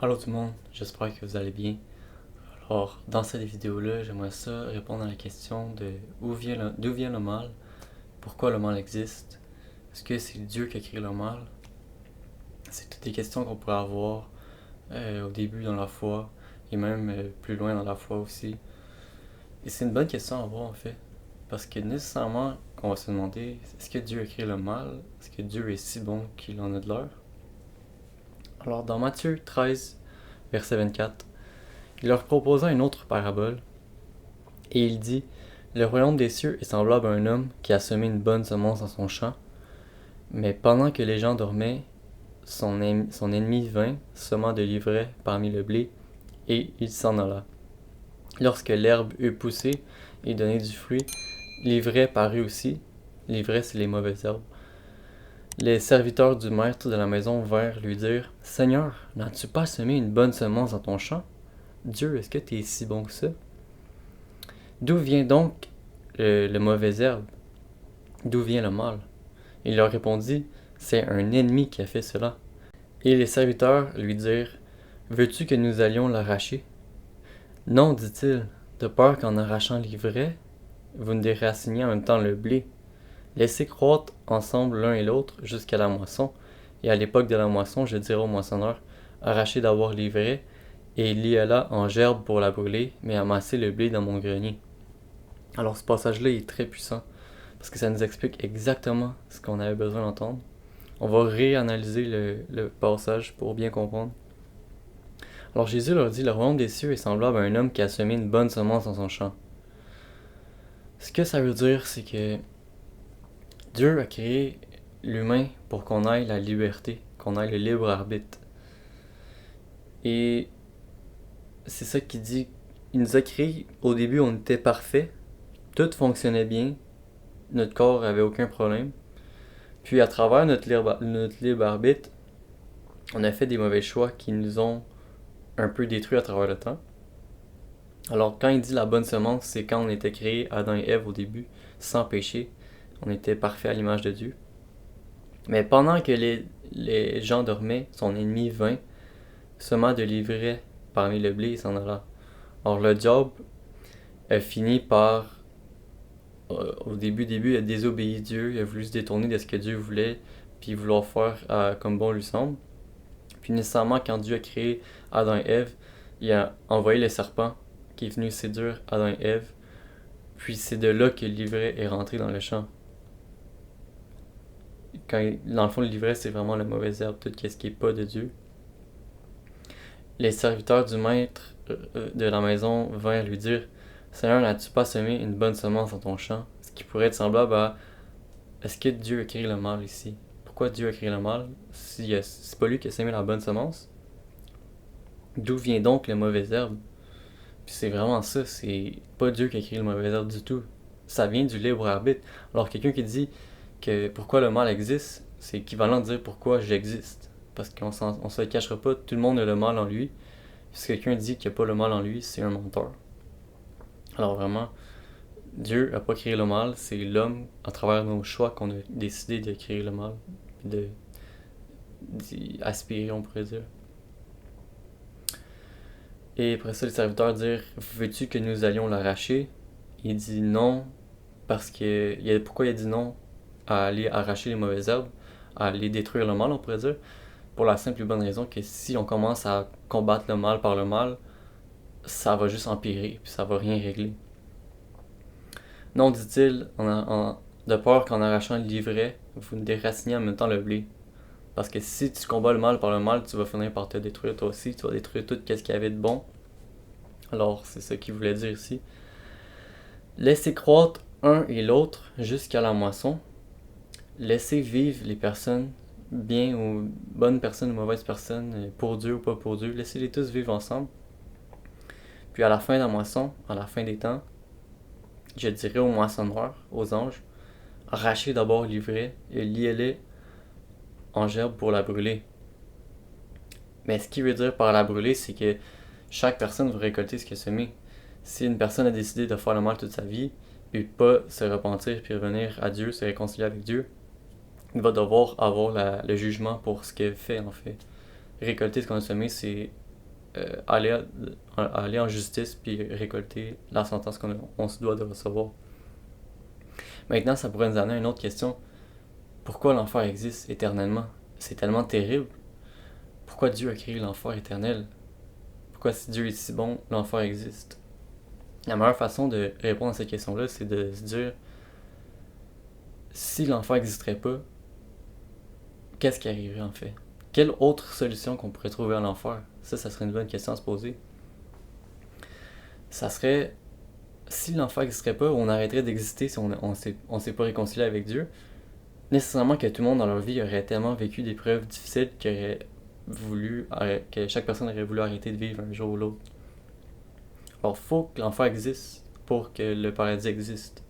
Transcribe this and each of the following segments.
Allô tout le monde, j'espère que vous allez bien. Alors, dans cette vidéo-là, j'aimerais ça répondre à la question de d'où vient le mal, pourquoi le mal existe, est-ce que c'est Dieu qui a créé le mal? C'est toutes des questions qu'on pourrait avoir au début dans la foi et même plus loin dans la foi aussi. Et c'est une bonne question à avoir en fait, parce que nécessairement qu'on va se demander, est-ce que Dieu a créé le mal? Est-ce que Dieu est si bon qu'il en a de l'heure? Alors dans Matthieu 13, verset 24, il leur proposa une autre parabole. Et il dit, le royaume des cieux est semblable à un homme qui a semé une bonne semence dans son champ, mais pendant que les gens dormaient, son ennemi vint, sema de l'ivraie parmi le blé, et il s'en alla. Lorsque l'herbe eut poussé et donné du fruit, l'ivraie parut aussi. L'ivraie, c'est les mauvaises herbes. Les serviteurs du maître de la maison vinrent lui dire, Seigneur, n'as-tu pas semé une bonne semence dans ton champ? Dieu, est-ce que tu es si bon que ça? D'où vient donc le mauvais herbe? D'où vient le mal? Il leur répondit, c'est un ennemi qui a fait cela. Et les serviteurs lui dirent, veux-tu que nous allions l'arracher? Non, dit-il, de peur qu'en arrachant l'ivraie, vous ne déraciniez en même temps le blé. Laissez croître ensemble l'un et l'autre jusqu'à la moisson, et à l'époque de la moisson, je dirai au moissonneur, arrachez d'abord l'ivraie, et liez-la en gerbe pour la brûler, mais amassez le blé dans mon grenier. Alors ce passage-là est très puissant, parce que ça nous explique exactement ce qu'on avait besoin d'entendre. On va réanalyser le passage pour bien comprendre. Alors Jésus leur dit, le royaume des cieux est semblable à un homme qui a semé une bonne semence dans son champ. Ce que ça veut dire, c'est que Dieu a créé l'humain pour qu'on ait la liberté, qu'on ait le libre arbitre. Et c'est ça qu'il dit. Il nous a créé, au début on était parfait, tout fonctionnait bien, notre corps avait aucun problème. Puis à travers notre libre arbitre, on a fait des mauvais choix qui nous ont un peu détruits à travers le temps. Alors quand il dit la bonne semence, c'est quand on était créé, Adam et Ève au début, sans péché. On était parfait à l'image de Dieu. Mais pendant que les gens dormaient, son ennemi vint, sema de l'ivraie parmi le blé et s'en alla. Alors le diable a fini par, au début, il a désobéi Dieu, il a voulu se détourner de ce que Dieu voulait, puis vouloir faire comme bon lui semble. Puis nécessairement, quand Dieu a créé Adam et Ève, il a envoyé le serpent qui est venu séduire Adam et Ève. Puis c'est de là que l'ivraie est rentré dans le champ. Dans le fond, l'ivraie, c'est vraiment la mauvaise herbe, tout ce qui n'est pas de Dieu. Les serviteurs du maître de la maison vinrent lui dire, Seigneur, n'as-tu pas semé une bonne semence dans ton champ? Ce qui pourrait être semblable à, est-ce que Dieu a créé le mal ici? Pourquoi Dieu a créé le mal si c'est pas lui qui a semé la bonne semence? D'où vient donc le mauvais herbe? Puis c'est vraiment ça, c'est pas Dieu qui a créé le mauvais herbe du tout. Ça vient du libre arbitre. Alors quelqu'un qui dit que pourquoi le mal existe, c'est équivalent de dire pourquoi j'existe. Parce qu'on se le cachera pas, tout le monde a le mal en lui. Si quelqu'un dit qu'il n'y a pas le mal en lui, c'est un menteur. Alors vraiment, Dieu n'a pas créé le mal, c'est l'homme, à travers nos choix, qu'on a décidé de créer le mal, d'y aspirer, on pourrait dire. Et après ça, le serviteur dit, veux-tu que nous allions l'arracher? Il dit non, parce que, pourquoi il a dit non à aller arracher les mauvaises herbes, à aller détruire le mal, on pourrait dire? Pour la simple et bonne raison que si on commence à combattre le mal par le mal, ça va juste empirer, puis ça va rien régler. Non, dit-il, de peur qu'en arrachant l'ivraie, vous ne déraciniez en même temps le blé. Parce que si tu combats le mal par le mal, tu vas finir par te détruire toi aussi, tu vas détruire tout ce qu'il y avait de bon. Alors, c'est ça qu'il voulait dire ici. Laissez croître un et l'autre jusqu'à la moisson. Laissez vivre les personnes, bien ou bonnes personnes ou mauvaises personnes, pour Dieu ou pas pour Dieu. Laissez-les tous vivre ensemble. Puis à la fin de la moisson, à la fin des temps, je dirai aux moissonneurs, aux anges, arrachez d'abord l'ivraie et liez-les en gerbe pour la brûler. Mais ce qu'il veut dire par la brûler, c'est que chaque personne va récolter ce qu'elle a semé. Si une personne a décidé de faire le mal toute sa vie, et pas se repentir puis revenir à Dieu, se réconcilier avec Dieu, va devoir avoir le jugement pour ce qu'il fait en fait. Récolter ce qu'on a semé, c'est aller en justice puis récolter la sentence qu'on se doit de recevoir. Maintenant, ça pourrait nous amener à une autre question. Pourquoi l'enfer existe éternellement? C'est tellement terrible. Pourquoi Dieu a créé l'enfer éternel? Pourquoi si Dieu est si bon, l'enfer existe? La meilleure façon de répondre à cette question-là, c'est de se dire, si l'enfer n'existerait pas, qu'est-ce qui arriverait en fait? Quelle autre solution qu'on pourrait trouver à l'enfer? Ça serait une bonne question à se poser. Ça serait, si l'enfer n'existerait pas, on arrêterait d'exister si on s'est pas réconcilié avec Dieu. Nécessairement que tout le monde dans leur vie aurait tellement vécu des preuves difficiles que chaque personne aurait voulu arrêter de vivre un jour ou l'autre. Alors, faut que l'enfer existe pour que le paradis existe.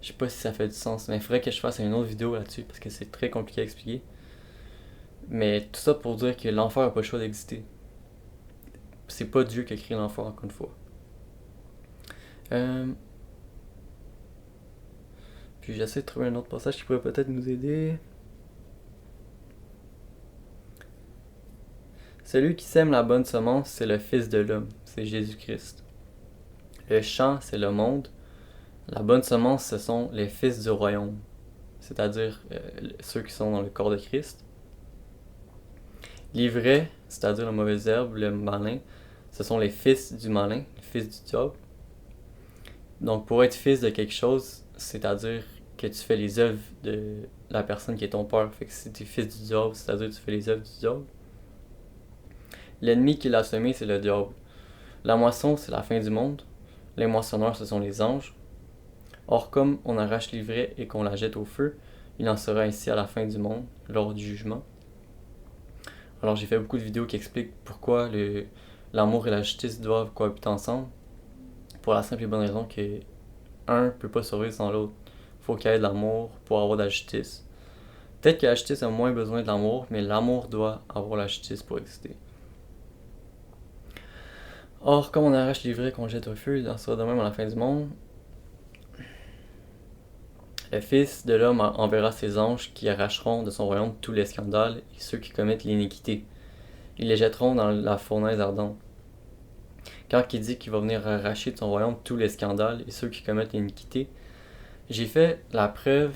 Je sais pas si ça fait du sens, mais il faudrait que je fasse une autre vidéo là-dessus parce que c'est très compliqué à expliquer. Mais tout ça pour dire que l'enfer n'a pas le choix d'exister. C'est pas Dieu qui a créé l'enfer, encore une fois. Puis j'essaie de trouver un autre passage qui pourrait peut-être nous aider. Celui qui sème la bonne semence, c'est le Fils de l'homme, c'est Jésus-Christ. Le champ, c'est le monde. La bonne semence, ce sont les fils du royaume, c'est-à-dire ceux qui sont dans le corps de Christ. L'ivraie, c'est-à-dire la mauvaise herbe, le malin, ce sont les fils du malin, les fils du diable. Donc pour être fils de quelque chose, c'est-à-dire que tu fais les œuvres de la personne qui est ton père. Fait que si tu es fils du diable, c'est-à-dire que tu fais les œuvres du diable. L'ennemi qui l'a semé, c'est le diable. La moisson, c'est la fin du monde. Les moissonneurs, ce sont les anges. Or, comme on arrache l'ivraie et qu'on la jette au feu, il en sera ainsi à la fin du monde, lors du jugement. Alors, j'ai fait beaucoup de vidéos qui expliquent pourquoi l'amour et la justice doivent cohabiter ensemble. Pour la simple et bonne raison que un peut pas survivre sans l'autre. Faut qu'il y ait de l'amour pour avoir de la justice. Peut-être que la justice a moins besoin de l'amour, mais l'amour doit avoir la justice pour exister. Or, comme on arrache l'ivraie qu'on jette au feu, il en sera de même à la fin du monde. Le Fils de l'homme enverra ses anges qui arracheront de son royaume tous les scandales et ceux qui commettent l'iniquité. Ils les jetteront dans la fournaise ardente. Quand il dit qu'il va venir arracher de son royaume tous les scandales et ceux qui commettent l'iniquité, j'ai fait la preuve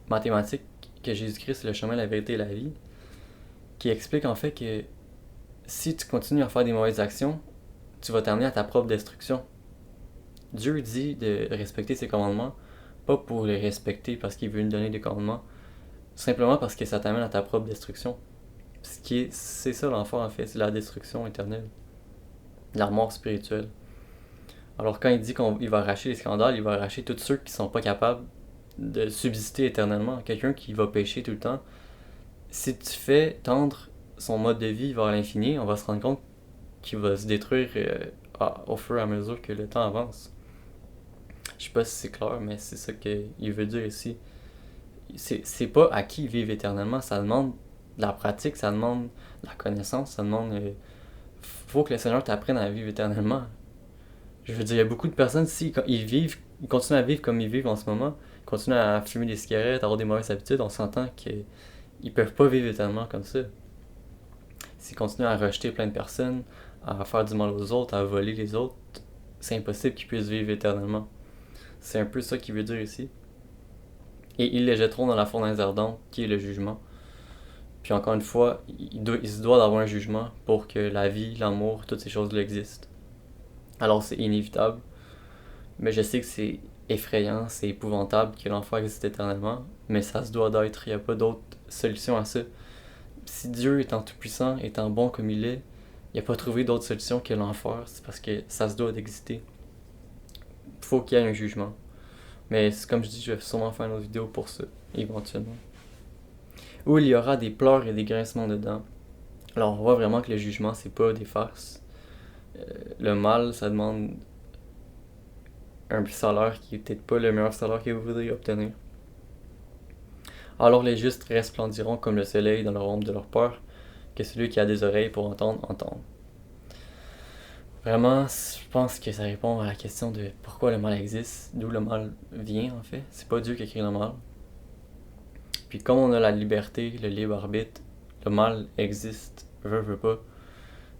mathématique que Jésus-Christ est le chemin, la vérité et la vie, qui explique en fait que si tu continues à faire des mauvaises actions, tu vas t'amener à ta propre destruction. Dieu dit de respecter ses commandements, pas pour les respecter parce qu'il veut nous donner des commandements, simplement parce que ça t'amène à ta propre destruction. C'est ça l'enfer en fait, c'est la destruction éternelle, la mort spirituelle. Alors quand il dit qu'il va arracher les scandales, il va arracher tous ceux qui sont pas capables de subsister éternellement. Quelqu'un qui va pécher tout le temps, si tu fais tendre son mode de vie vers l'infini, on va se rendre compte qu'il va se détruire au fur et à mesure que le temps avance. Je sais pas si c'est clair, mais c'est ça qu'il veut dire ici. C'est pas à qui vivre éternellement, ça demande de la pratique, ça demande de la connaissance, ça demande... faut que le Seigneur t'apprenne à vivre éternellement. Je veux dire, il y a beaucoup de personnes, si ils continuent à vivre comme ils vivent en ce moment, ils continuent à fumer des cigarettes, à avoir des mauvaises habitudes, on s'entend qu'ils peuvent pas vivre éternellement comme ça. S'ils continuent à rejeter plein de personnes, à faire du mal aux autres, à voler les autres, c'est impossible qu'ils puissent vivre éternellement. C'est un peu ça qu'il veut dire ici. Et ils les jetteront dans la fournaise ardente, qui est le jugement. Puis encore une fois, il se doit d'avoir un jugement pour que la vie, l'amour, toutes ces choses-là existent. Alors c'est inévitable, mais je sais que c'est effrayant, c'est épouvantable que l'enfer existe éternellement, mais ça se doit d'être, il n'y a pas d'autre solution à ça. Si Dieu étant tout-puissant, étant bon comme il est, il n'a pas trouvé d'autre solution que l'enfer, c'est parce que ça se doit d'exister. Il faut qu'il y ait un jugement. Mais comme je dis, je vais sûrement faire une autre vidéo pour ça, éventuellement. Où il y aura des pleurs et des grincements de dents. Alors on voit vraiment que le jugement, c'est pas des farces. Le mal, ça demande un salaire qui est peut-être pas le meilleur salaire que vous voudriez obtenir. Alors les justes resplendiront comme le soleil dans le royaume de leur peur, que celui qui a des oreilles pour entendre, entende. Vraiment, je pense que ça répond à la question de pourquoi le mal existe, d'où le mal vient en fait. C'est pas Dieu qui a créé le mal. Puis comme on a la liberté, le libre arbitre, le mal existe, veut pas.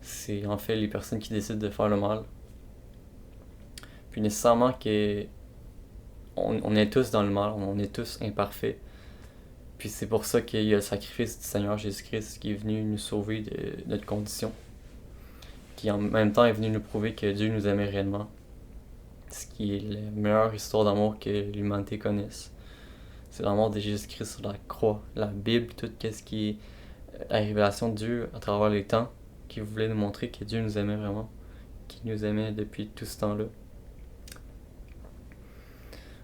c'est en fait les personnes qui décident de faire le mal. Puis nécessairement que on est tous dans le mal, on est tous imparfaits. Puis c'est pour ça qu'il y a le sacrifice du Seigneur Jésus-Christ qui est venu nous sauver de notre condition, qui en même temps est venu nous prouver que Dieu nous aimait réellement, ce qui est la meilleure histoire d'amour que l'humanité connaisse. C'est l'amour de Jésus-Christ sur la croix, la Bible, tout ce qui est la révélation de Dieu à travers les temps, qui voulait nous montrer que Dieu nous aimait vraiment, qui nous aimait depuis tout ce temps-là.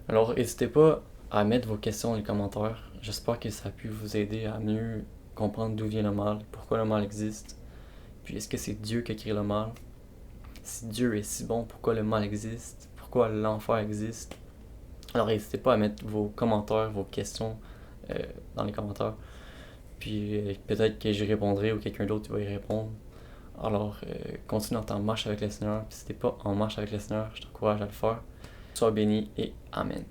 Alors n'hésitez pas à mettre vos questions dans les commentaires. J'espère que ça a pu vous aider à mieux comprendre d'où vient le mal, pourquoi le mal existe, puis est-ce que c'est Dieu qui a créé le mal? Si Dieu est si bon, pourquoi le mal existe? Pourquoi l'enfer existe? Alors n'hésitez pas à mettre vos commentaires, vos questions dans les commentaires. Puis peut-être que j'y répondrai ou quelqu'un d'autre va y répondre. Alors continue dans ta marche avec le Seigneur. Puis si t'es pas en marche avec le Seigneur, je t'encourage à le faire. Sois béni et Amen.